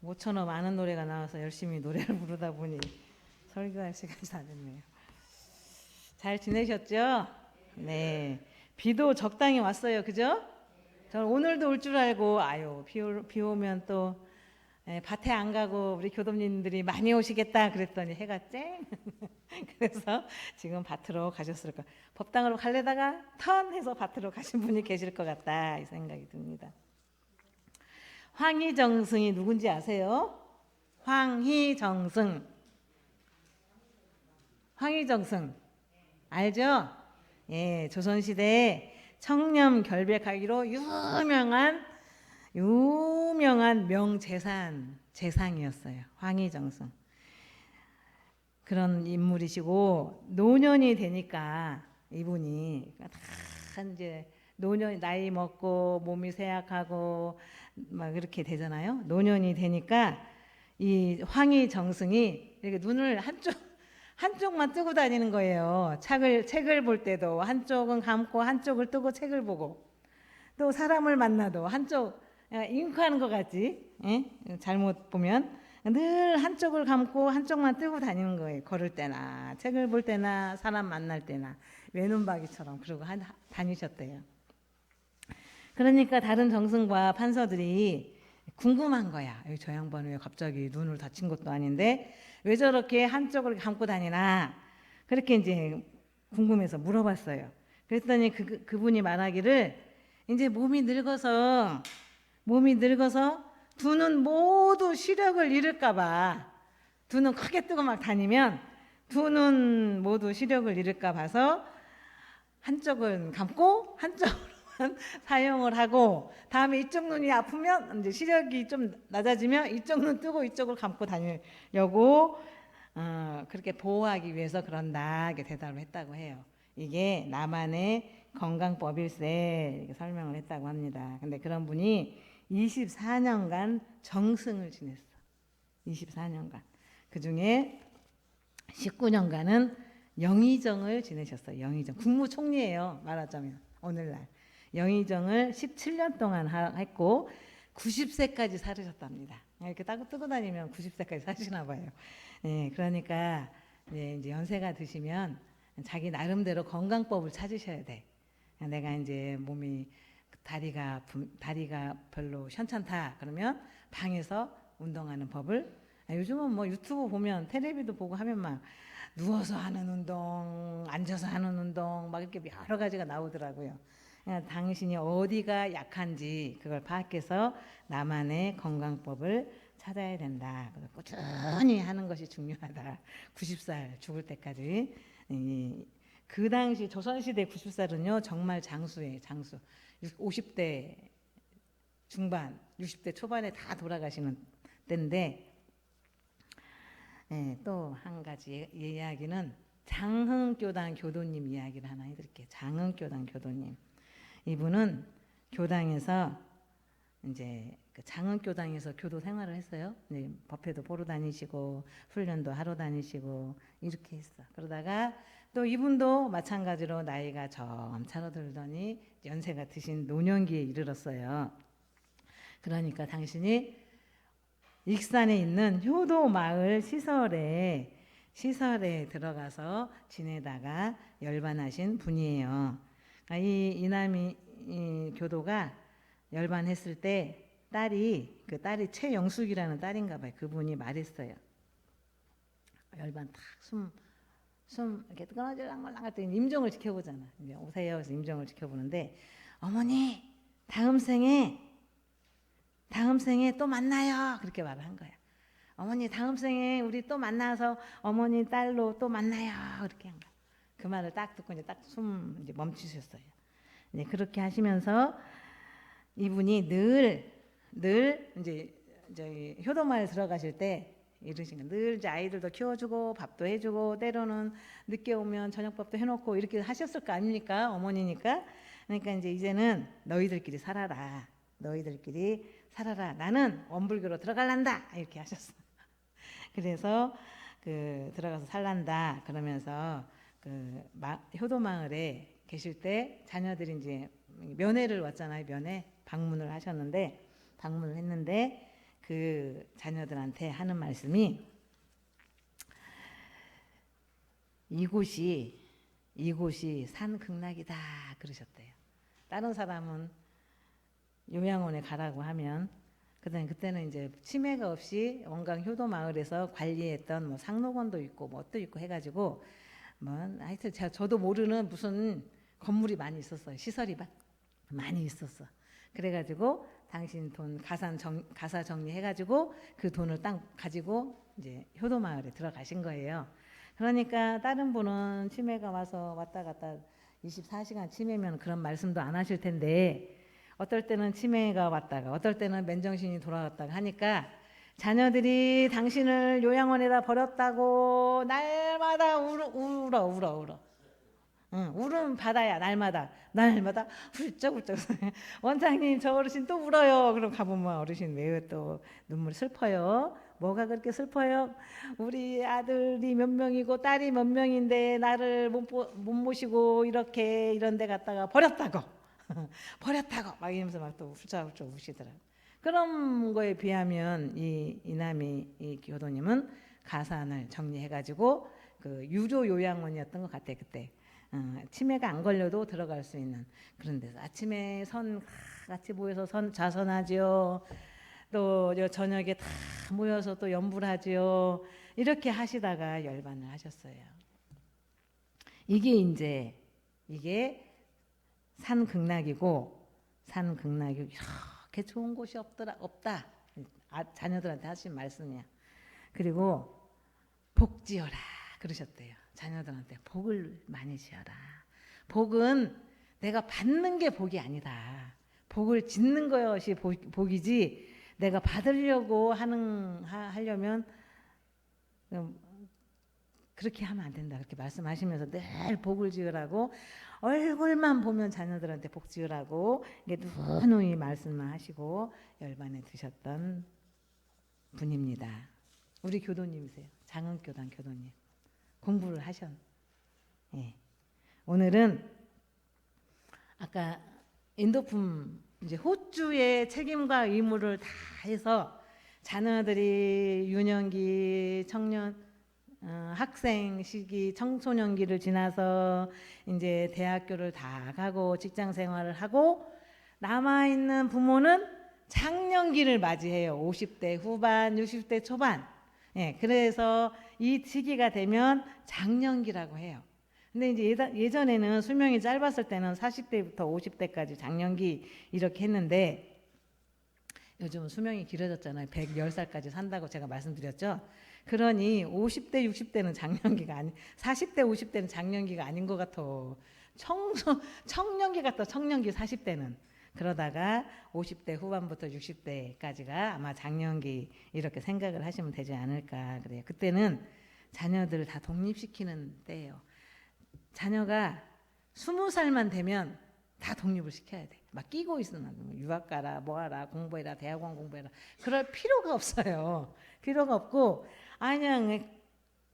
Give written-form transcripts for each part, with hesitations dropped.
모처럼 아는 노래가 나와서 열심히 노래를 부르다 보니 설교할 시간이 다 됐네요. 잘 지내셨죠? 네. 비도 적당히 왔어요. 그죠? 저는 오늘도 올 줄 알고 아유 비 오면 또 밭에 안 가고 우리 교도님들이 많이 오시겠다 그랬더니 해가 쨍. 그래서 지금 밭으로 가셨을 거예요. 법당으로 갈래다가 턴해서 밭으로 가신 분이 계실 것 같다 이 생각이 듭니다. 황희정승이 누군지 아세요? 황희정승. 황희정승 알죠? 예, 조선시대에 청렴 결백하기로 유명한 재상이었어요. 황희정승. 그런 인물이시고 노년이 되니까 이분이 다 이제 노년 나이 먹고 몸이 쇠약하고 막 이렇게 되잖아요. 노년이 되니까 이 황희정승이 이렇게 눈을 한쪽만 뜨고 다니는 거예요. 책을 볼 때도 한쪽은 감고 한쪽을 뜨고 책을 보고 또 사람을 만나도 한쪽 잉크하는 것 같지? 예? 잘못 보면 늘 한쪽을 감고 한쪽만 뜨고 다니는 거예요. 걸을 때나 책을 볼 때나 사람 만날 때나 외눈박이처럼 그러고 다니셨대요. 그러니까 다른 정승과 판서들이 궁금한 거야. 저 양반 왜 갑자기 눈을 다친 것도 아닌데 왜 저렇게 한쪽을 감고 다니나 그렇게 이제 궁금해서 물어봤어요. 그랬더니 그분이 말하기를 이제 몸이 늙어서 두 눈 모두 시력을 잃을까봐 두 눈 크게 뜨고 막 다니면 두 눈 모두 시력을 잃을까 봐서 한쪽은 감고 한쪽으로만 사용을 하고 다음에 이쪽 눈이 아프면 이제 시력이 좀 낮아지면 이쪽 눈 뜨고 이쪽을 감고 다니려고 그렇게 보호하기 위해서 그런다 이렇게 대답을 했다고 해요. 이게 나만의 건강법일세 이렇게 설명을 했다고 합니다. 근데 그런 분이 24년간 정승을 지냈어. 24년간. 그 중에 19년간은 영의정을 지내셨어요. 영의정. 국무총리예요. 말하자면 오늘날. 영의정을 17년 동안 했고 90세까지 살으셨답니다. 이렇게 딱 뜨고 다니면 90세까지 사시나 봐요. 네, 그러니까 이제 연세가 드시면 자기 나름대로 건강법을 찾으셔야 돼. 내가 이제 몸이 다리가 별로 현찮다 그러면 방에서 운동하는 법을 요즘은 뭐 유튜브 보면 텔레비도 보고 하면 막 누워서 하는 운동, 앉아서 하는 운동 막 이렇게 여러 가지가 나오더라고요. 그러니까 당신이 어디가 약한지 그걸 파악해서 나만의 건강법을 찾아야 된다. 꾸준히 하는 것이 중요하다. 90살 죽을 때까지. 그 당시 조선시대 90살은요 정말 장수예요. 장수. 50대 중반, 60대 초반에 다 돌아가시는 때인데 또 한 가지 이야기는 장흥교당 교도님 이야기를 하나 해드릴게요. 장흥교당 교도님. 이분은 교당에서 이제 장흥교당에서 교도 생활을 했어요. 법회도 보러 다니시고 훈련도 하러 다니시고 이렇게 했어. 그러다가 또 이분도 마찬가지로 나이가 점 차로들더니 연세가 드신 노년기에 이르렀어요. 그러니까 당신이 익산에 있는 효도 마을 시설에 들어가서 지내다가 열반하신 분이에요. 이 이남이 교도가 열반했을 때 딸이 최영숙이라는 딸인가 봐요. 그분이 말했어요. 열반 탁 숨 이렇게 끊어질랑말랑 할 때 임종을 지켜보잖아. 이제 오세요. 그래서 임종을 지켜보는데 어머니 다음 생에 또 만나요. 그렇게 말을 한 거야. 어머니 다음 생에 우리 또 만나서 어머니 딸로 또 만나요. 그렇게 한 거야. 그 말을 딱 듣고 이제 딱 숨 이제 멈추셨어요. 이제 그렇게 하시면서 이분이 늘 이제 저희 효도마을 들어가실 때 이러신 거예요. 늘 이제 아이들도 키워주고 밥도 해주고 때로는 늦게 오면 저녁밥도 해놓고 이렇게 하셨을 거 아닙니까? 어머니니까. 그러니까 이제는 너희들끼리 살아라. 나는 원불교로 들어갈란다. 이렇게 하셨어. 그래서 들어가서 살란다. 그러면서 효도마을에 계실 때 자녀들이 이제 면회를 왔잖아요. 방문을 했는데 그 자녀들한테 하는 말씀이 이곳이 산 극락이다 그러셨대요. 다른 사람은 요양원에 가라고 하면 그때는 이제 치매가 없이 원강 효도 마을에서 관리했던 뭐 상록원도 있고 뭐 또 있고 해가지고 뭐 하여튼 저도 모르는 무슨 건물이 많이 있었어요. 시설이 많이 있었어. 그래가지고 당신 돈 가사 정리해가지고 그 돈을 딱 가지고 이제 효도 마을에 들어가신 거예요. 그러니까 다른 분은 치매가 와서 왔다 갔다 24시간 치매면 그런 말씀도 안 하실 텐데 어떨 때는 치매가 왔다가 어떨 때는 맨정신이 돌아왔다가 하니까 자녀들이 당신을 요양원에다 버렸다고 날마다 울어. 응, 울음 바다야. 날마다 훌쩍훌쩍. 원장님 저 어르신 또 울어요. 그럼 가보면 어르신 왜 또 눈물 슬퍼요? 뭐가 그렇게 슬퍼요? 우리 아들이 몇 명이고 딸이 몇 명인데 나를 못 모시고 이렇게 이런 데 갔다가 버렸다고 막 이러면서 막 또 훌쩍훌쩍 우시더라고요. 그런 거에 비하면 이 이남이 이 교도님은 가산을 정리해가지고 그 유료 요양원이었던 것 같아 그때. 치매가 안 걸려도 들어갈 수 있는 그런 데서 아침에 같이 모여서 자선하지요. 또 저녁에 다 모여서 또 연불하지요. 이렇게 하시다가 열반을 하셨어요. 이게 산극락이고 산극락이 이렇게 좋은 곳이 없다. 자녀들한테 하신 말씀이야. 그리고 복지어라 그러셨대요. 자녀들한테 복을 많이 지어라. 복은 내가 받는 게 복이 아니다. 복을 짓는 것이 복이지 내가 받으려고 하려면 그렇게 하면 안 된다. 그렇게 말씀하시면서 늘 복을 지으라고 얼굴만 보면 자녀들한테 복 지으라고 누누이 말씀만 하시고 열반에 드셨던 분입니다. 우리 교도님이세요. 장흥교단 교도님. 공부를 하셨. 예. 오늘은 아까 인도품 이제 호주의 책임과 의무를 다 해서 자녀들이 유년기, 청년, 학생 시기, 청소년기를 지나서 이제 대학교를 다 가고 직장 생활을 하고 남아 있는 부모는 장년기를 맞이해요. 50대 후반, 60대 초반. 예, 그래서 이 시기가 되면 장년기라고 해요. 근데 이제 예전에는 수명이 짧았을 때는 40대부터 50대까지 장년기 이렇게 했는데 요즘은 수명이 길어졌잖아요. 110살까지 산다고 제가 말씀드렸죠. 그러니 50대, 60대는 장년기가 40대, 50대는 장년기가 아닌 것 같아. 청년기 같다. 청년기 40대는. 그러다가 50대 후반부터 60대까지가 아마 장년기 이렇게 생각을 하시면 되지 않을까 그래요. 그때는 자녀들을 다 독립시키는 때예요. 자녀가 20살만 되면 다 독립을 시켜야 돼. 막 끼고 있으면 유학 가라, 뭐하라, 공부해라, 대학원 공부해라. 그럴 필요가 없어요. 필요가 없고 그냥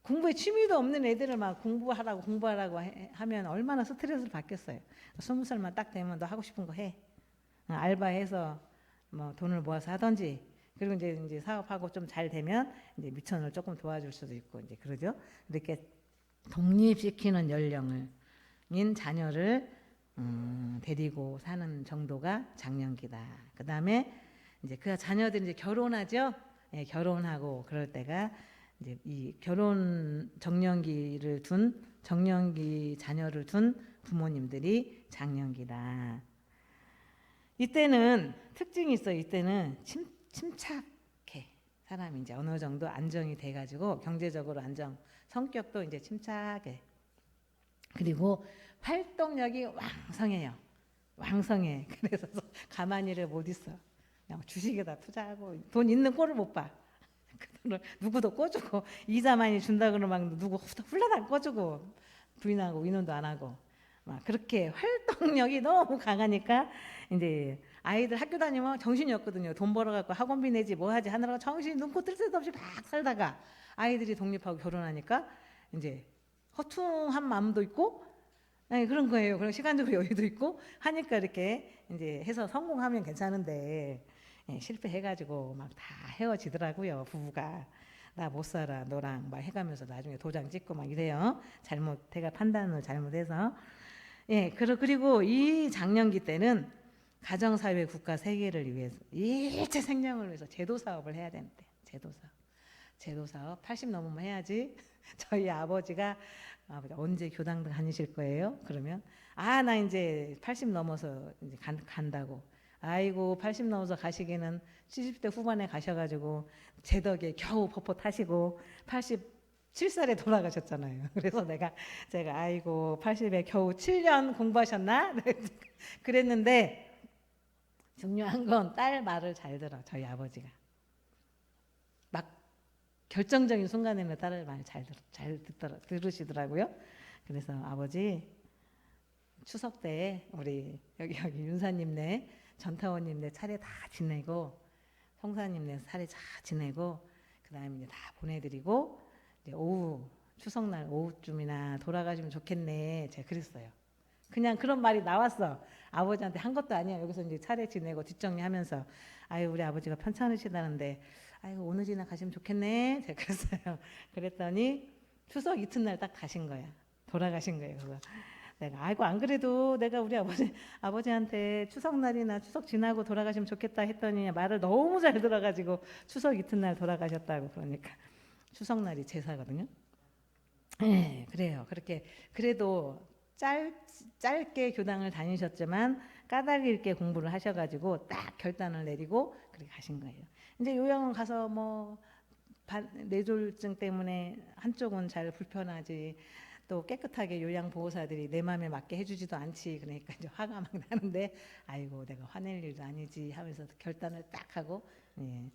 공부에 취미도 없는 애들을 막 공부하라고 하면 얼마나 스트레스를 받겠어요. 20살만 딱 되면 너 하고 싶은 거 해. 알바해서 뭐 돈을 모아서 하든지 그리고 이제 사업하고 좀 잘 되면 이제 미천을 조금 도와줄 수도 있고 이제 그러죠. 이렇게 독립시키는 연령인 자녀를 데리고 사는 정도가 장년기다. 그 다음에 이제 그 자녀들이 이제 결혼하죠. 예, 결혼하고 그럴 때가 이제 이 결혼 정년기 자녀를 둔 부모님들이 장년기다. 이때는 특징이 있어요. 이때는 침착해. 사람이 이제 어느 정도 안정이 돼가지고 경제적으로 성격도 이제 침착해. 그리고 활동력이 왕성해. 그래서 가만히를 못 있어. 그냥 주식에다 투자하고 돈 있는 꼴을 못 봐. 그 돈을 누구도 꿔주고 이자 많이 준다 그러면 막 누구 훌라당 꿔주고 부인하고 인원도 안 하고 막 그렇게 활동력이 너무 강하니까 이제 아이들 학교 다니면 정신이 없거든요. 돈 벌어갖고 학원비 내지 뭐 하지 하느라고 정신이 눈코 뜰 새도 없이 막 살다가 아이들이 독립하고 결혼하니까 이제 허퉁한 마음도 있고 그런 거예요. 그런 시간적으로 여유도 있고 하니까 이렇게 이제 해서 성공하면 괜찮은데 예, 실패해가지고 막 다 헤어지더라고요. 부부가 나 못 살아 너랑 막 해가면서 나중에 도장 찍고 막 이래요. 잘못해가 판단을 잘못해서 예, 그리고 이 장년기 때는 가정사회 국가 세계를 위해서 일체 생명을 위해서 제도 사업을 해야 되는데 제도 사업 80 넘으면 해야지. 저희 아버지가 언제 교당 다니실 거예요? 그러면 나 이제 80 넘어서 이제 간다고. 아이고 80 넘어서 가시기는 70대 후반에 가셔가지고 제 덕에 겨우 버퍼 타시고 87살에 돌아가셨잖아요. 그래서 제가 아이고 80에 겨우 7년 공부하셨나? 그랬는데 중요한 건 딸 말을 잘 들어. 저희 아버지가 막 결정적인 순간에는 딸을 말 잘 들으시더라고요. 그래서 아버지 추석 때 우리 여기 윤사님네 전타원님네 차례 다 지내고 형사님네 차례 다 지내고 그다음에 이제 다 보내드리고 이제 오후 추석날 오후쯤이나 돌아가시면 좋겠네. 제가 그랬어요. 그냥 그런 말이 나왔어. 아버지한테 한 것도 아니야. 여기서 이제 차례 지내고 뒷정리하면서 아유 우리 아버지가 편찮으시다는데 아이고 오늘이나 가시면 좋겠네. 제가 그랬어요. 그랬더니 추석 이튿날 딱 가신 거야. 돌아가신 거예요. 그래서 내가 아이고 안 그래도 내가 우리 아버지한테 추석날이나 추석 지나고 돌아가시면 좋겠다 했더니 말을 너무 잘 들어가지고 추석 이튿날 돌아가셨다고. 그러니까 추석날이 제사거든요. 네, 그래요. 그렇게 그래도 짧게 교당을 다니셨지만 까닭 있게 공부를 하셔가지고 딱 결단을 내리고 그렇게 가신 거예요. 이제 요양원 가서 뭐 뇌졸중 때문에 한쪽은 잘 불편하지 또 깨끗하게 요양보호사들이 내 마음에 맞게 해주지도 않지. 그러니까 이제 화가 막 나는데 아이고 내가 화낼 일도 아니지 하면서 결단을 딱 하고 예,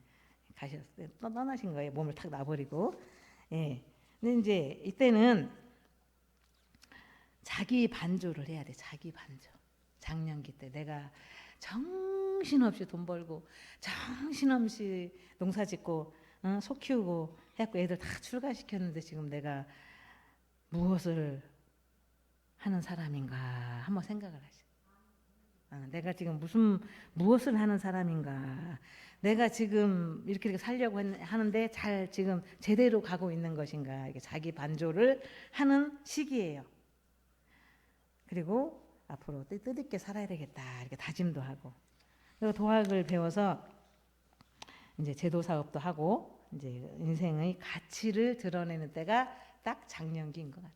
가셨어요. 떠나신 거예요. 몸을 탁 놔버리고. 예. 근데 이제 이때는 자기 반조를 해야 돼. 자기 반조. 장년기 때 내가 정신없이 돈 벌고 정신없이 농사짓고 소 키우고 해갖고 애들 다 출가시켰는데 지금 내가 무엇을 하는 사람인가 한번 생각을 하시. 내가 지금 무엇을 하는 사람인가. 내가 지금 이렇게 살려고 하는데 잘 지금 제대로 가고 있는 것인가. 이게 자기 반조를 하는 시기예요. 그리고 앞으로 뜻있게 살아야 되겠다 이렇게 다짐도 하고. 그리고 도학을 배워서 이제 제도 사업도 하고 이제 인생의 가치를 드러내는 때가 딱 장년기인 것 같아.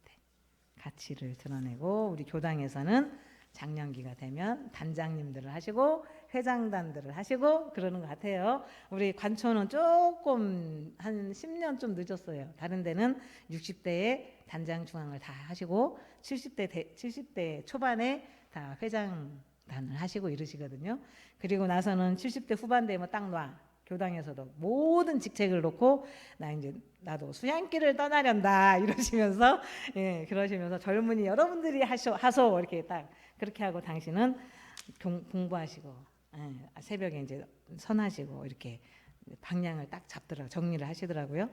가치를 드러내고 우리 교당에서는 장년기가 되면 단장님들을 하시고 회장단들을 하시고 그러는 것 같아요. 우리 관초는 조금 한 10년 좀 늦었어요. 다른 데는 60대에 단장 중앙을 다 하시고 70대 초반에 다 회장단을 하시고 이러시거든요. 그리고 나서는 70대 후반 되면 딱 놔. 교당에서도 모든 직책을 놓고 나도 수양길을 떠나련다 이러시면서 예, 그러시면서 젊은이 여러분들이 하소 이렇게 딱 그렇게 하고 당신은 공부하시고 예, 새벽에 이제 선하시고 이렇게 방향을 딱 잡더라고 정리를 하시더라고요.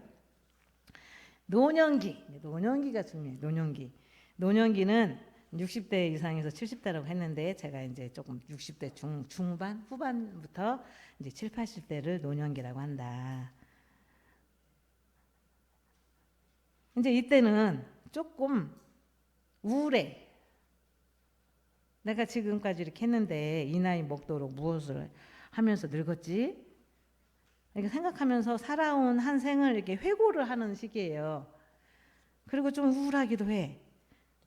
노년기가 중요해요. 노년기는 60대 이상에서 70대라고 했는데 제가 이제 조금 60대 중반 후반부터 이제 7, 80대를 노년기라고 한다. 이제 이때는 조금 우울해. 내가 지금까지 이렇게 했는데 이 나이 먹도록 무엇을 하면서 늙었지? 이렇게 생각하면서 살아온 한 생을 이렇게 회고를 하는 시기예요. 그리고 좀 우울하기도 해.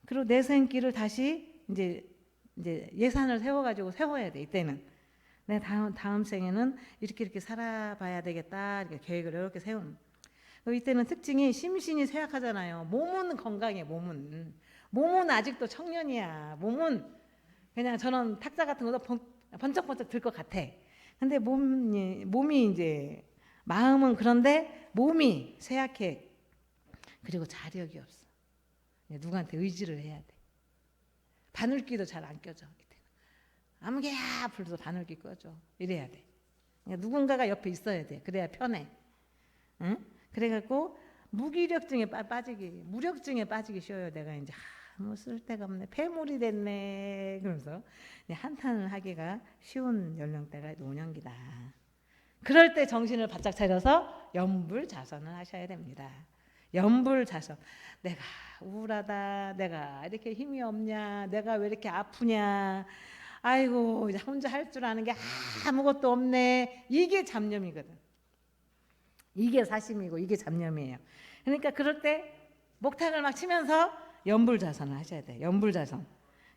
그리고 내 생길을 다시 이제 예산을 세워야 돼. 이때는 내 다음 생에는 이렇게 살아봐야 되겠다. 이렇게 계획을 이렇게 세운. 이때는 특징이 심신이 쇠약하잖아요. 몸은 건강해. 몸은 아직도 청년이야. 몸은 그냥 저런 탁자 같은 것도 번쩍번쩍 들 것 같아. 근데 몸이 이제 마음은 그런데 몸이 쇠약해. 그리고 자력이 없어. 누구한테 의지를 해야 돼. 바늘귀도 잘 안 껴져. 아무개야 불러서 바늘귀 껴줘. 이래야 돼. 누군가가 옆에 있어야 돼. 그래야 편해. 응? 그래갖고 무기력증에 빠지기 쉬워요. 내가 이제 뭐 쓸데가 없네. 폐물이 됐네. 그러면서 한탄을 하기가 쉬운 연령대가 노년기다. 그럴 때 정신을 바짝 차려서 염불자선을 하셔야 됩니다. 염불자선. 내가 우울하다. 내가 이렇게 힘이 없냐. 내가 왜 이렇게 아프냐. 아이고, 이제 혼자 할 줄 아는 게 아무것도 없네. 이게 잡념이거든. 이게 사심이고 이게 잡념이에요. 그러니까 그럴 때 목탁을 막 치면서 염불자선을 하셔야 돼요. 염불자선.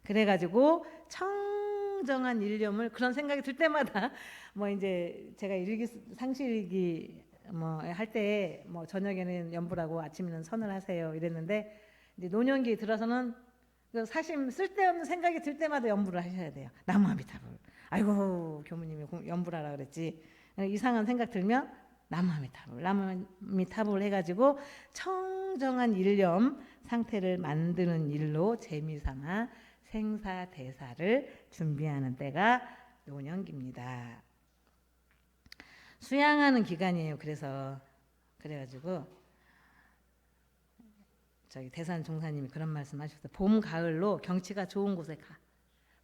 그래가지고 청정한 일념을 그런 생각이 들 때마다 뭐 이제 제가 일기 상실기 뭐 할 때 뭐 저녁에는 염불하고 아침에는 선을 하세요 이랬는데 이제 노년기 들어서는 그 사심 쓸데없는 생각이 들 때마다 염불을 하셔야 돼요. 나무아미타불. 아이고 교무님이 염불하라 그랬지. 이상한 생각 들면 나무아미타불, 나무아미타불 해가지고 청정한 일념 상태를 만드는 일로 재미삼아 생사대사를 준비하는 때가 노년기입니다. 수양하는 기간이에요. 그래가지고 저기 대산 종사님이 그런 말씀하셨어요. 봄 가을로 경치가 좋은 곳에 가.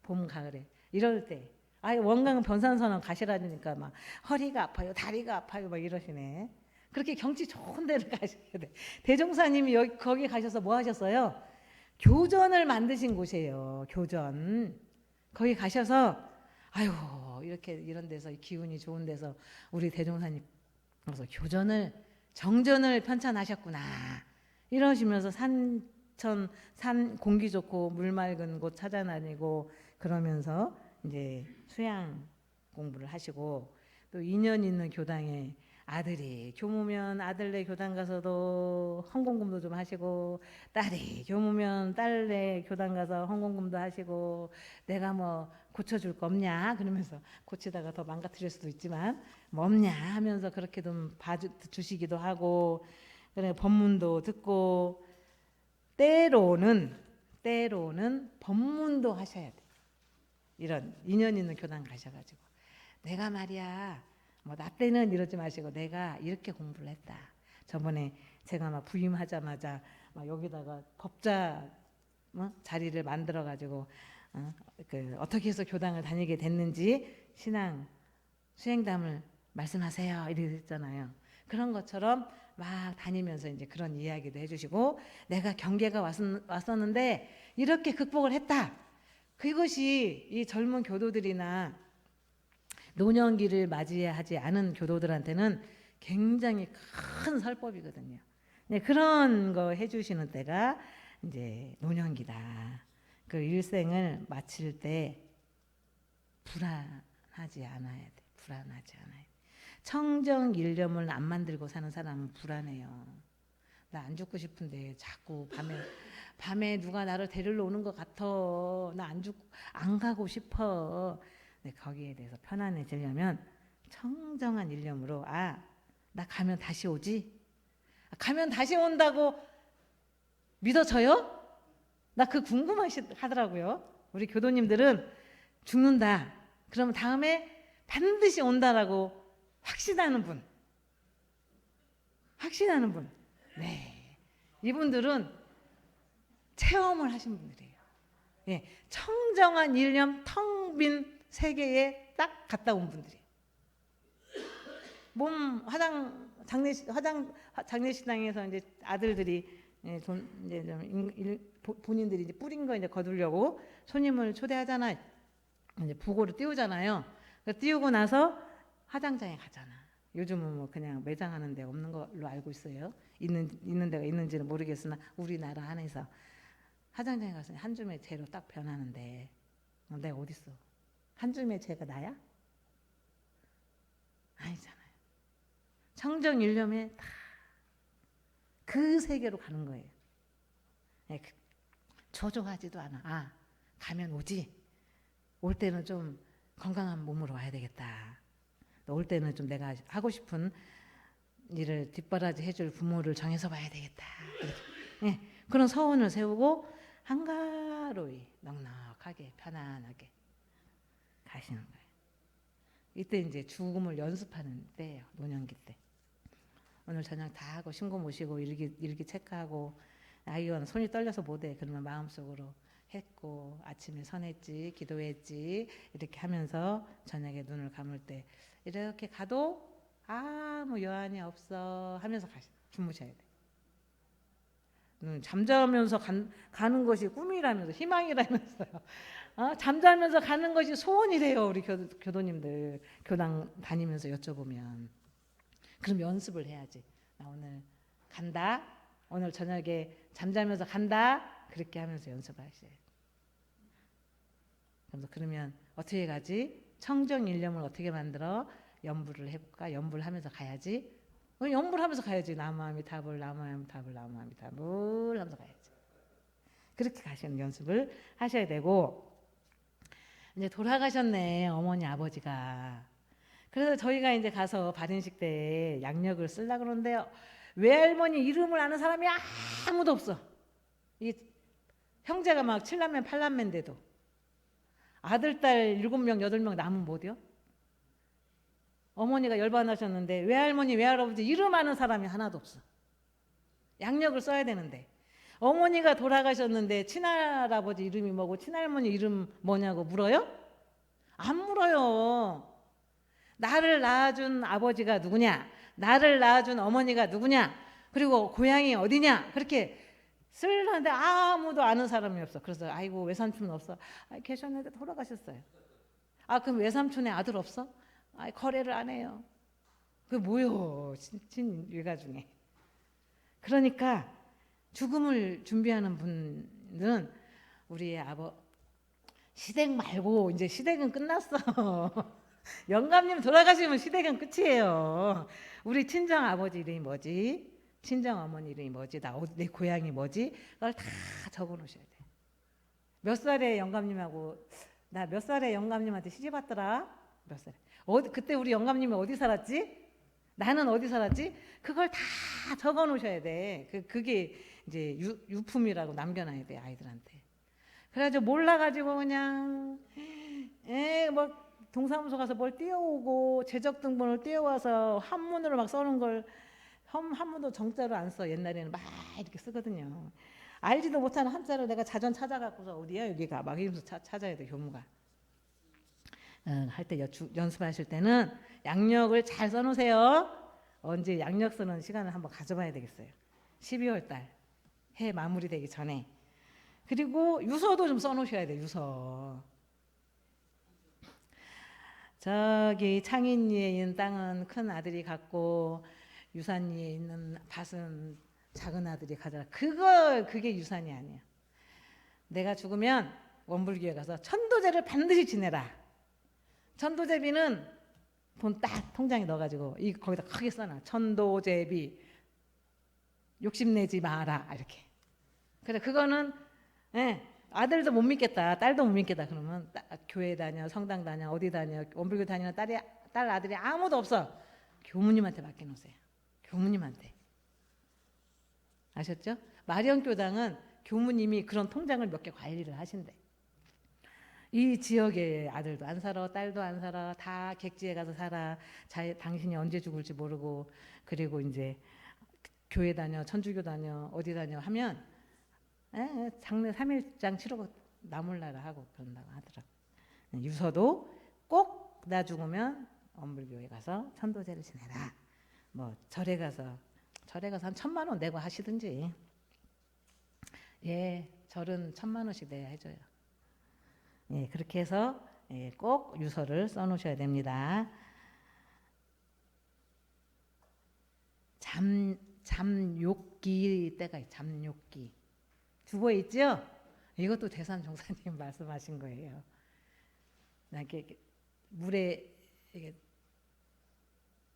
봄 가을에 이럴 때. 원광 변산선언 가시라니까 막 허리가 아파요, 다리가 아파요, 막 이러시네. 그렇게 경치 좋은 데를 가셔야 돼. 대종사님이 거기 가셔서 뭐 하셨어요? 교전을 만드신 곳이에요. 교전. 거기 가셔서 아유 이렇게 이런 데서 기운이 좋은 데서 우리 대종사님 그래서 교전을 정전을 편찬하셨구나 이러시면서 산 공기 좋고 물 맑은 곳 찾아다니고 그러면서 이제 수양 공부를 하시고 또 인연 있는 교당에 아들이 교무면 아들네 교당 가서도 헌공금도 좀 하시고 딸이 교무면 딸네 교당 가서 헌공금도 하시고 내가 뭐 고쳐줄 거 없냐 그러면서 고치다가 더 망가뜨릴 수도 있지만 뭐 없냐 하면서 그렇게 좀 봐주시기도 하고 그래 법문도 듣고 때로는 법문도 하셔야 돼. 이런 인연 있는 교당 가셔가지고 내가 말이야 뭐 나 때는 이러지 마시고 내가 이렇게 공부를 했다. 저번에 제가 막 부임하자마자 막 여기다가 법자 자리를 만들어 가지고 어떻게 해서 교당을 다니게 됐는지 신앙 수행담을 말씀하세요 이랬잖아요. 그런 것처럼 막 다니면서 이제 그런 이야기도 해주시고 내가 경계가 왔었는데 이렇게 극복을 했다. 그것이 이 젊은 교도들이나 노년기를 맞이하지 않은 교도들한테는 굉장히 큰 설법이거든요. 네, 그런 거 해주시는 때가 이제 노년기다. 그 일생을 마칠 때 불안하지 않아야 돼. 불안하지 않아야 돼. 청정 일념을 안 만들고 사는 사람은 불안해요. 나 안 죽고 싶은데 자꾸 밤에 누가 나를 데리러 오는 것 같아. 나 안 가고 싶어. 네, 거기에 대해서 편안해지려면 청정한 일념으로 나 가면 다시 오지? 가면 다시 온다고 믿어져요? 나 그 궁금하시더라고요. 우리 교도님들은 죽는다. 그러면 다음에 반드시 온다라고 확신하는 분. 네. 이분들은 체험을 하신 분들이에요. 예, 청정한 일념 텅 빈 세계에 딱 갔다 온 분들이에요. 몸 장례식당에서 이제 아들들이 이제 본인들이 이제 뿌린 거 이제 거두려고 손님을 초대하잖아요. 이제 부고를 띄우잖아요. 띄우고 나서 화장장에 가잖아. 요즘은 뭐 그냥 매장하는 데 없는 걸로 알고 있어요. 있는 데가 있는지는 모르겠으나 우리나라 안에서 화장장에 가서 한 줌의 재로 딱 변하는데 내가 어딨어? 한 줌의 재가 나야? 아니잖아요. 청정일념에 다 그 세계로 가는 거예요. 네, 조종하지도 않아. 가면 오지. 올 때는 좀 건강한 몸으로 와야 되겠다. 올 때는 좀 내가 하고 싶은 일을 뒷바라지 해줄 부모를 정해서 봐야 되겠다. 네, 그런 서원을 세우고 한가로이 넉넉하게 편안하게 가시는 거예요. 이때 이제 죽음을 연습하는 때예요. 노년기 때. 오늘 저녁 다 하고 신고 모시고 일기 체크하고 아이원 손이 떨려서 못해. 그러면 마음속으로 했고 아침에 선했지 기도했지 이렇게 하면서 저녁에 눈을 감을 때 이렇게 가도 아무 여한이 없어 하면서 주무셔야 돼. 잠자면서 가는 것이 꿈이라면서 희망이라면서요. 잠자면서 가는 것이 소원이래요. 우리 교도님들 교당 다니면서 여쭤보면. 그럼 연습을 해야지. 나 오늘 간다. 오늘 저녁에 잠자면서 간다. 그렇게 하면서 연습을 하셔야 돼요. 그러면 어떻게 가지? 청정일념을 어떻게 만들어? 연불을 해볼까? 연불을 하면서 가야지. 연불 하면서 가야지. 나무아미타불, 나무아미타불, 나무아미타불 하면서 가야지. 그렇게 가시는 연습을 하셔야 되고, 이제 돌아가셨네, 어머니 아버지가. 그래서 저희가 이제 가서 발인식 때 양력을 쓰려고 그러는데요. 외할머니 이름을 아는 사람이 아무도 없어. 이 형제가 막 7남매 8남매인데도 아들 딸 7명 8명 남은 못이요. 어머니가 열반하셨는데 외할머니 외할아버지 이름 아는 사람이 하나도 없어. 양력을 써야 되는데 어머니가 돌아가셨는데 친할아버지 이름이 뭐고 친할머니 이름 뭐냐고 물어요? 안 물어요. 나를 낳아준 아버지가 누구냐, 나를 낳아준 어머니가 누구냐, 그리고 고향이 어디냐, 그렇게 쓰려는데 아무도 아는 사람이 없어. 그래서 아이고 외삼촌 없어. 계셨는데 돌아가셨어요. 그럼 외삼촌의 아들 없어? 거래를 안 해요. 그게 뭐요? 친일가 중에. 그러니까 죽음을 준비하는 분들은 우리 시댁 말고 이제 시댁은 끝났어. 영감님 돌아가시면 시댁은 끝이에요. 우리 친정 아버지 이름이 뭐지? 친정 어머니 이름이 뭐지? 내 고향이 뭐지? 그걸 다 적어 놓으셔야 돼. 몇 살에 영감님하고 나 몇 살에 영감님한테 시집 왔더라? 몇 살에? 그때 우리 영감님이 어디 살았지? 나는 어디 살았지? 그걸 다 적어 놓으셔야 돼. 그게 이제 유품이라고 남겨놔야 돼, 아이들한테. 그래가지고 몰라가지고 그냥 뭐 동사무소 가서 뭘 띄워오고 제적 등본을 띄워와서 한문으로 막 써놓은 걸 한문도 정자로 안 써. 옛날에는 막 이렇게 쓰거든요. 알지도 못하는 한자를 내가 자전 찾아갖고서 어디야 여기가 막 이러면서 찾아야 돼. 교무가 할 때 연습하실 때는 양력을 잘 써놓으세요. 언제 양력 쓰는 시간을 한번 가져봐야 되겠어요. 12월 달 해 마무리되기 전에. 그리고 유서도 좀 써놓으셔야 돼요. 유서. 저기 창인리에 있는 땅은 큰 아들이 갖고 유산리에 있는 밭은 작은 아들이 가져라. 그게 유산이 아니에요. 내가 죽으면 원불교에 가서 천도제를 반드시 지내라. 천도제비는 돈 딱 통장에 넣어가지고 거기다 크게 써놔. 천도제비 욕심내지 마라 이렇게. 그래 그거는 아들도 못 믿겠다, 딸도 못 믿겠다. 그러면 교회 다녀, 성당 다녀, 어디 다녀, 원불교 다니는 딸 아들이 아무도 없어. 교무님한테 맡겨놓으세요. 교무님한테. 아셨죠? 마령교당은 교무님이 그런 통장을 몇 개 관리를 하신대. 이 지역의 아들도 안 살아, 딸도 안 살아, 다 객지에 가서 살아. 당신이 언제 죽을지 모르고. 그리고 이제 교회 다녀, 천주교 다녀, 어디 다녀 하면 장례 3일장 치르고 나몰라라 하고 그런다고 하더라고. 유서도 꼭 나 죽으면 원불교에 가서 천도제를 지내라. 뭐 절에 가서 한 1,000만 원 내고 하시든지. 절은 1,000만 원씩 내야 해줘요. 그렇게 해서 꼭 유서를 써놓으셔야 됩니다. 잠욕기 때가 잠욕기. 주보에 있죠? 이것도 대산 종사님 말씀하신 거예요. 이렇게 물에 이게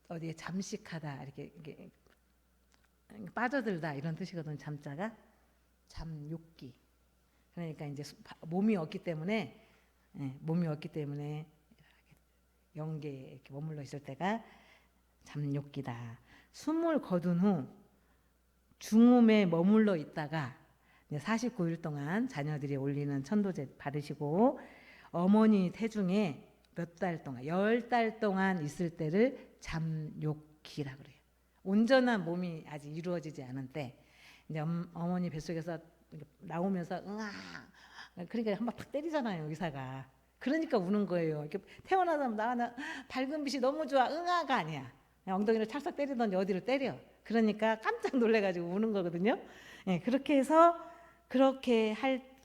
어디에 잠식하다 이렇게 빠져들다 이런 뜻이거든. 잠자가 잠욕기. 그러니까 이제 몸이 없기 때문에 영계에 이렇게 머물러 있을 때가 잠욕기다. 숨을 거둔 후 중음에 머물러 있다가 49일 동안 자녀들이 올리는 천도제 받으시고 어머니 태중에 몇 달 동안 10달 동안 있을 때를 잠욕기라 그래요. 온전한 몸이 아직 이루어지지 않은 때 이제 어머니 뱃속에서 나오면서 응아 그러니까 한 번 탁 때리잖아요 의사가. 그러니까 우는 거예요. 이렇게 태어나자마자 나 밝은 빛이 너무 좋아 응아가 아니야. 엉덩이를 찰싹 때리던지 어디를 때려. 그러니까 깜짝 놀래가지고 우는 거거든요. 예, 그렇게 해서 그렇게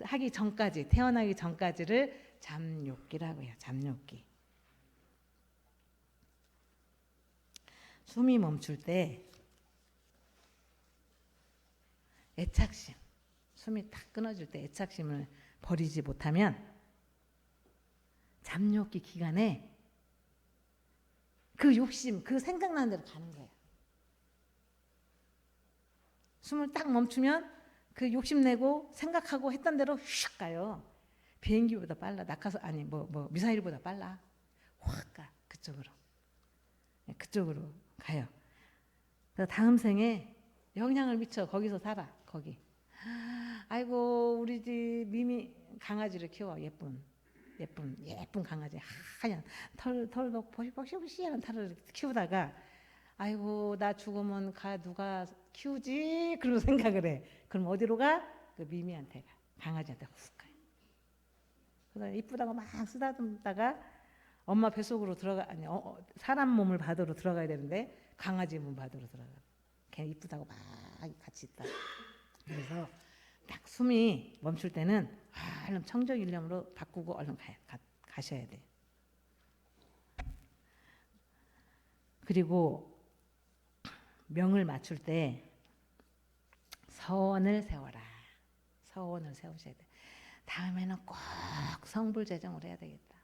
하기 전까지, 태어나기 전까지를 잠욕기라고 해요. 잠욕기. 숨이 멈출 때 애착심, 숨이 탁 끊어질 때 애착심을 버리지 못하면 잠욕기 기간에 그 욕심, 그 생각나는 대로 가는 거예요. 숨을 딱 멈추면 그 욕심내고 생각하고 했던 대로 휙 가요. 비행기보다 빨라. 미사일보다 빨라. 확 가. 그쪽으로. 그쪽으로 가요. 그래서 다음 생에 영향을 미쳐. 거기서 살아. 거기. 아이고 우리 집 미미 강아지를 키워. 예쁜 강아지. 하얀 털도 보시보시한 털을 키우다가 아이고 나 죽으면 누가 키우지? 그런 생각을 해. 그럼 어디로 가? 그 미미한테 가. 강아지한테 훅 가요. 그래서 이쁘다고 막 쓰다듬다가 엄마 뱃속으로 사람 몸을 받으러 들어가야 되는데 강아지 몸 받으러 들어가. 걔 이쁘다고 막 같이 있다. 그래서 딱 숨이 멈출 때는 얼른 청정일념으로 바꾸고 얼른 가셔야 돼요. 그리고 명을 맞출 때 서원을 세워라. 서원을 세우셔야 돼. 다음에는 꼭 성불재정을 해야 되겠다.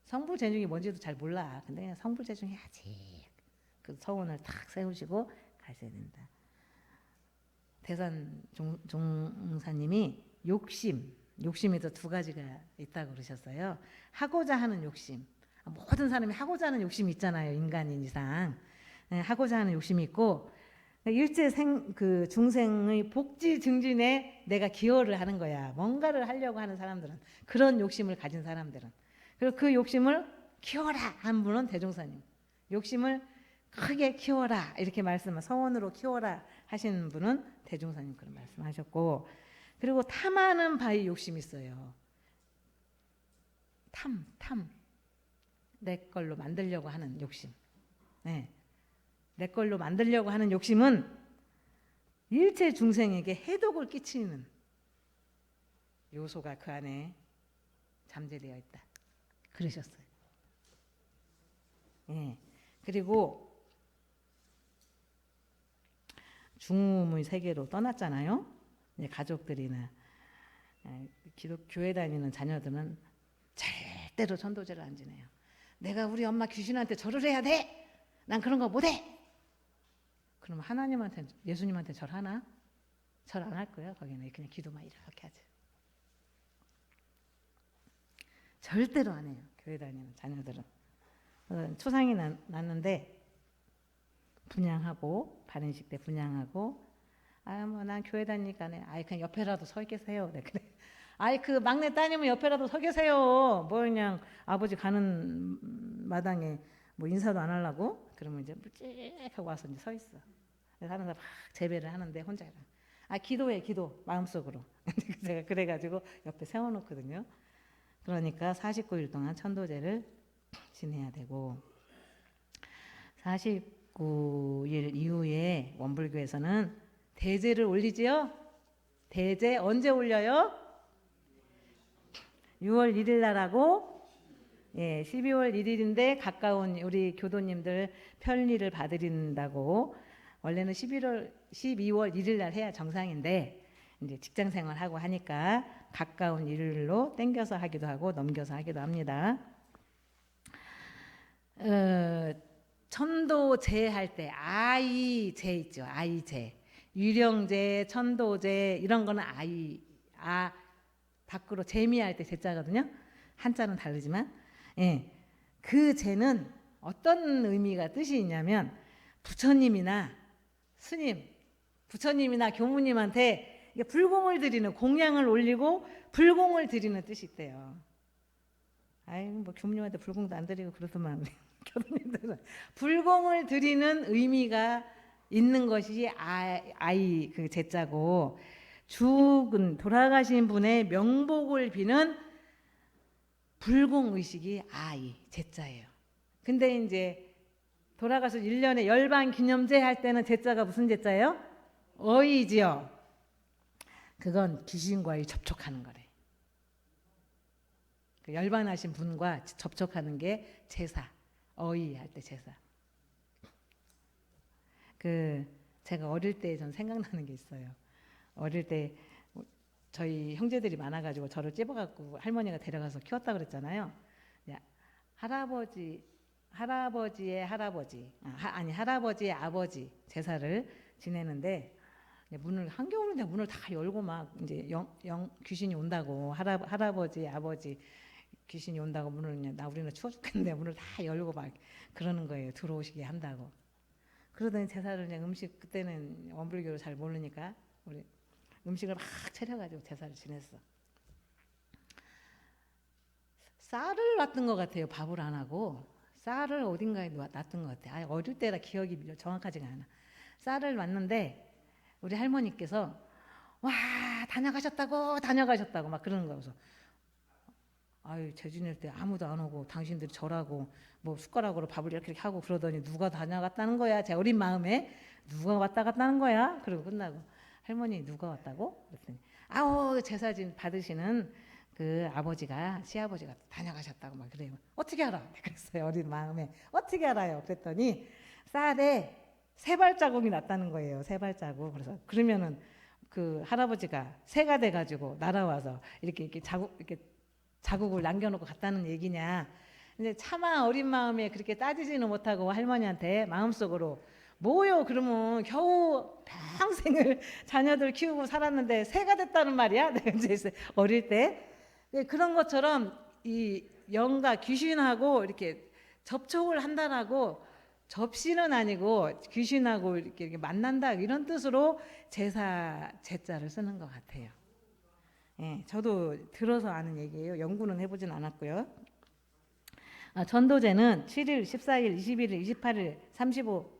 성불재정이 뭔지도 잘 몰라. 근데 그냥 성불재정 해야지. 그 서원을 탁 세우시고 가셔야 된다. 대산 종사님이 욕심에도 두 가지가 있다고 그러셨어요. 하고자 하는 욕심. 모든 사람이 하고자 하는 욕심이 있잖아요. 인간인 이상. 하고자 하는 욕심이 있고 일체 중생의 복지 증진에 내가 기여를 하는 거야. 뭔가를 하려고 하는 사람들은, 그런 욕심을 가진 사람들은. 그리고 그 욕심을 키워라 한 분은 대종사님. 욕심을 크게 키워라 이렇게 서원으로 키워라 하시는 분은 대종사님 그런 말씀하셨고, 그리고 탐하는 바의 욕심이 있어요. 탐. 내 걸로 만들려고 하는 욕심. 네. 내 걸로 만들려고 하는 욕심은 일체 중생에게 해독을 끼치는 요소가 그 안에 잠재되어 있다. 그러셨어요. 예. 그리고 중음의 세계로 떠났잖아요. 이제 가족들이나 교회 다니는 자녀들은 절대로 천도제를 안 지내요. 내가 우리 엄마 귀신한테 절을 해야 돼. 난 그런 거 못해. 그럼 하나님한테, 예수님한테 절하나? 절 안 할 거예요. 거기는 그냥 기도만 이렇게 하죠. 절대로 안 해요. 교회 다니는 자녀들은. 초상이 났는데 분향하고, 발인식 때 분향하고, 난 교회 다니니까 그냥 옆에라도 서 계세요. 네, 그래. 그 막내 따님은 옆에라도 서 계세요. 그냥 아버지 가는 마당에 인사도 안 하려고? 그러면 이제 묵직하고 와서 이제 서 있어. 하는 거 막 재배를 하는데 혼자 기도해. 마음속으로. 제가 그래가지고 옆에 세워놓거든요. 그러니까 49일 동안 천도제를 지내야 되고, 49일 이후에 원불교에서는 대제를 올리지요. 대제 언제 올려요? 6월 1일 날하고 12월 1일인데 가까운 우리 교도님들 편리를 봐드린다고, 원래는 12월 1일 날 해야 정상인데 이제 직장 생활하고 하니까 가까운 일로 땡겨서 하기도 하고 넘겨서 하기도 합니다. 천도제 할 때 아이제 있죠. 아이제. 유령제, 천도제 이런 거는 밖으로 재미할 때 제자거든요. 한자는 다르지만 그 제는 어떤 의미가 뜻이 있냐면 부처님이나 스님, 부처님이나 교무님한테 불공을 드리는, 공양을 올리고 불공을 드리는 뜻이 있대요. 교무님한테 불공도 안 드리고 그러더만 교무님들은 불공을 드리는 의미가 있는 것이 그 제자고, 돌아가신 분의 명복을 비는 불공의식이 제자예요. 근데 이제 돌아가서 1년에 열반 기념제 할 때는 제자가 무슨 제자예요? 어이지요. 그건 귀신과의 접촉하는 거래. 그 열반하신 분과 접촉하는 게 제사. 어이 할 때 제사. 제가 어릴 때 전 생각나는 게 있어요. 어릴 때 저희 형제들이 많아가지고 저를 찝어갖고 할머니가 데려가서 키웠다 그랬잖아요. 할아버지의 할아버지, 할아버지의 아버지 제사를 지내는데 문을 한겨울인데 문을 다 열고 막 이제 귀신이 온다고 할아버지 아버지 귀신이 온다고 문을 그냥 우리는 추워 죽겠는데 문을 다 열고 막 그러는 거예요. 들어오시게 한다고. 그러더니 제사를 그냥 그때는 원불교를 잘 모르니까 우리 음식을 막 차려가지고 제사를 지냈어. 쌀을 놨던 것 같아요. 밥을 안 하고 쌀을 어딘가에 놨던 것 같아요. 어릴 때라 기억이 정확하지가 않아. 쌀을 놨는데 우리 할머니께서 와 다녀가셨다고 막 그러는 거여서 아유 제 지낼 때 아무도 안 오고 당신들이 절하고 뭐 숟가락으로 밥을 이렇게 하고 그러더니 누가 다녀갔다는 거야. 제 어린 마음에 누가 왔다 갔다는 거야. 그리고 끝나고 할머니 누가 왔다고? 그랬더니 아우 제사 받으시는 그 아버지가 시아버지가 다녀가셨다고 막 그래요. 어떻게 알아? 그랬어요. 어린 마음에 어떻게 알아요? 그랬더니 쌀에 새 발자국이 났다는 거예요. 새 발자국. 그래서 그러면은 그 할아버지가 새가 돼가지고 날아와서 이렇게 자국을 남겨놓고 갔다는 얘기냐. 근데 차마 어린 마음에 그렇게 따지지는 못하고 할머니한테 마음속으로 뭐요? 그러면 겨우 평생을 자녀들 키우고 살았는데 새가 됐다는 말이야? 내가 이제 어릴 때 그런 것처럼 이 영과 귀신하고 이렇게 접촉을 한다라고 접시는 아니고 귀신하고 이렇게 만난다 이런 뜻으로 제자를 쓰는 것 같아요. 예, 저도 들어서 아는 얘기예요. 연구는 해보진 않았고요. 전도제는 7일, 14일, 21일, 28일, 35.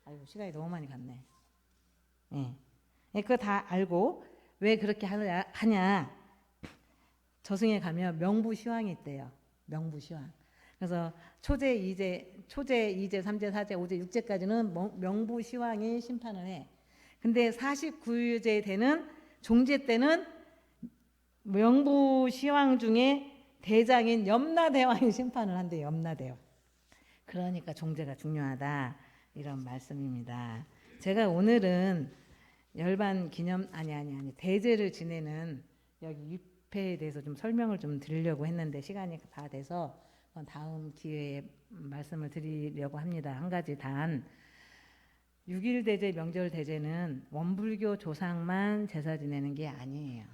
아이고 시간이 너무 많이 갔네. 예, 그거 다 알고 왜 그렇게 하냐. 저승에 가면 명부시황이 있대요. 명부시황. 그래서 초제, 2제, 3제, 4제, 5제, 6제까지는 명부시황이 심판을 해. 근데 49제 되는 종제 때는 명부시황 중에 대장인 염라대왕이 심판을 한대요. 염라대왕. 그러니까 종제가 중요하다. 이런 말씀입니다. 제가 오늘은 열반 기념 아니 대제를 지내는 여기 입회에 대해서 좀 설명을 좀 드리려고 했는데 시간이 다 돼서 다음 기회에 말씀을 드리려고 합니다. 한 가지 단 6일 대제 명절 대제는 원불교 조상만 제사 지내는 게 아니에요.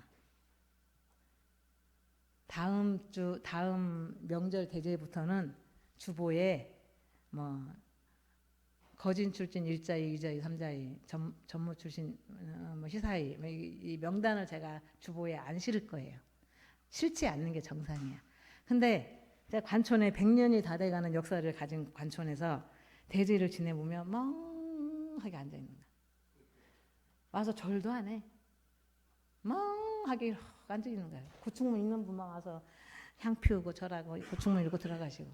다음 명절 대제부터는 주보에 뭐 거진 출신 1자위, 2자위, 3자위, 전무 출신 뭐 시사위 이 명단을 제가 주보에 안 실을 거예요. 실지 않는 게 정상이야. 근데 제가 관촌에 100년이 다 돼가는 역사를 가진 관촌에서 대제를 지내보면 멍하게 앉아있는 거야. 와서 절도 안 해. 멍하게 앉아있는 거예요. 고충문 있는 분만 와서 향 피우고 절하고 고충문 읽고 들어가시고.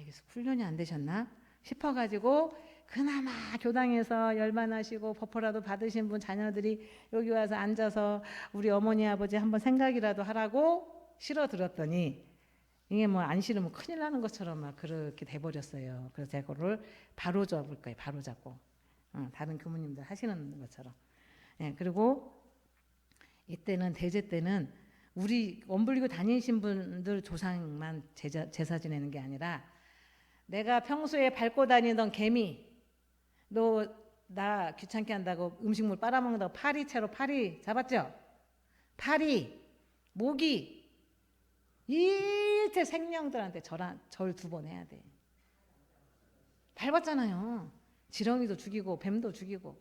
이게 훈련이 안 되셨나 싶어가지고 그나마 교당에서 열반하시고 법포라도 받으신 분 자녀들이 여기 와서 앉아서 우리 어머니 아버지 한번 생각이라도 하라고 실어 들었더니 이게 뭐 안 실으면 큰일 나는 것처럼 막 그렇게 돼버렸어요. 그래서 제가 그거를 바로 잡을 거예요. 바로 잡고 다른 교무님들 하시는 것처럼. 예, 그리고 이때는 대제 때는 우리 원불교 다니신 분들 조상만 제사 지내는 게 아니라 내가 평소에 밟고 다니던 개미 너 나 귀찮게 한다고 음식물 빨아먹는다고 파리채로 파리 잡았죠? 파리, 모기 일체 생명들한테 절 2번 해야 돼. 밟았잖아요. 지렁이도 죽이고 뱀도 죽이고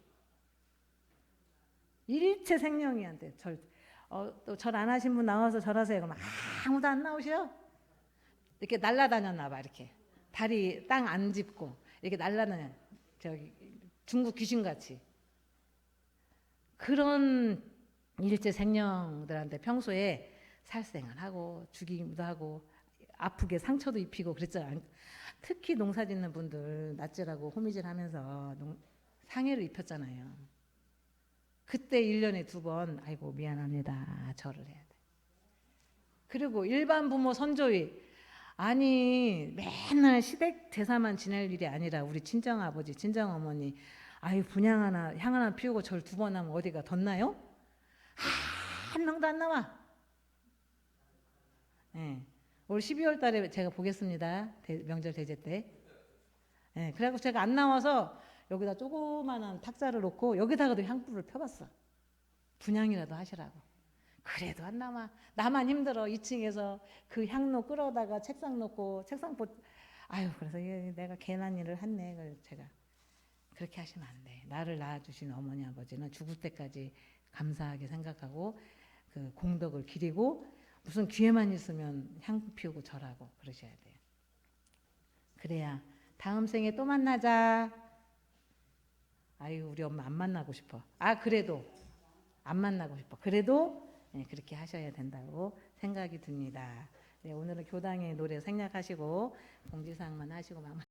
일체 생명이한테 또 절 안 하신 분 나와서 절하세요. 그러면 아무도 안 나오셔. 이렇게 날라다녔나 봐. 이렇게 다리 땅 안 짚고 이렇게 날라다녀. 저기 중국 귀신같이. 그런 일체 생명들한테 평소에 살생을 하고 죽이기도 하고 아프게 상처도 입히고 그랬잖아요. 특히 농사 짓는 분들 낫질하고 호미질 하면서 상해를 입혔잖아요. 그때 1년에 2번 아이고 미안합니다 절을 해야 돼. 그리고 일반 부모 선조위, 아니 맨날 시댁 제사만 지낼 일이 아니라 우리 친정아버지 친정어머니 아유 분향 하나 향 하나 피우고 절 2번 하면 어디가 덧나요? 한 명도 안 나와. 예. 올 12월 달에 제가 보겠습니다. 명절 대제 때. 예. 그래갖고 제가 안 나와서 여기다 조그마한 탁자를 놓고 여기다가도 향불을 펴봤어. 분향이라도 하시라고. 그래도 안 나와. 나만 힘들어. 2층에서 그 향로 끌어다가 책상 놓고 책상포. 아유 그래서 내가 괜한 일을 했네. 그래서 제가 그렇게 하시면 안 돼. 나를 낳아주신 어머니 아버지는 죽을 때까지 감사하게 생각하고 그 공덕을 기리고 무슨 기회만 있으면 향 피우고 절하고 그러셔야 돼요. 그래야 다음 생에 또 만나자. 아유 우리 엄마 안 만나고 싶어. 아 그래도 안 만나고 싶어. 그래도 네, 그렇게 하셔야 된다고 생각이 듭니다. 네, 오늘은 교당의 노래 생략하시고 공지사항만 하시고 마무리.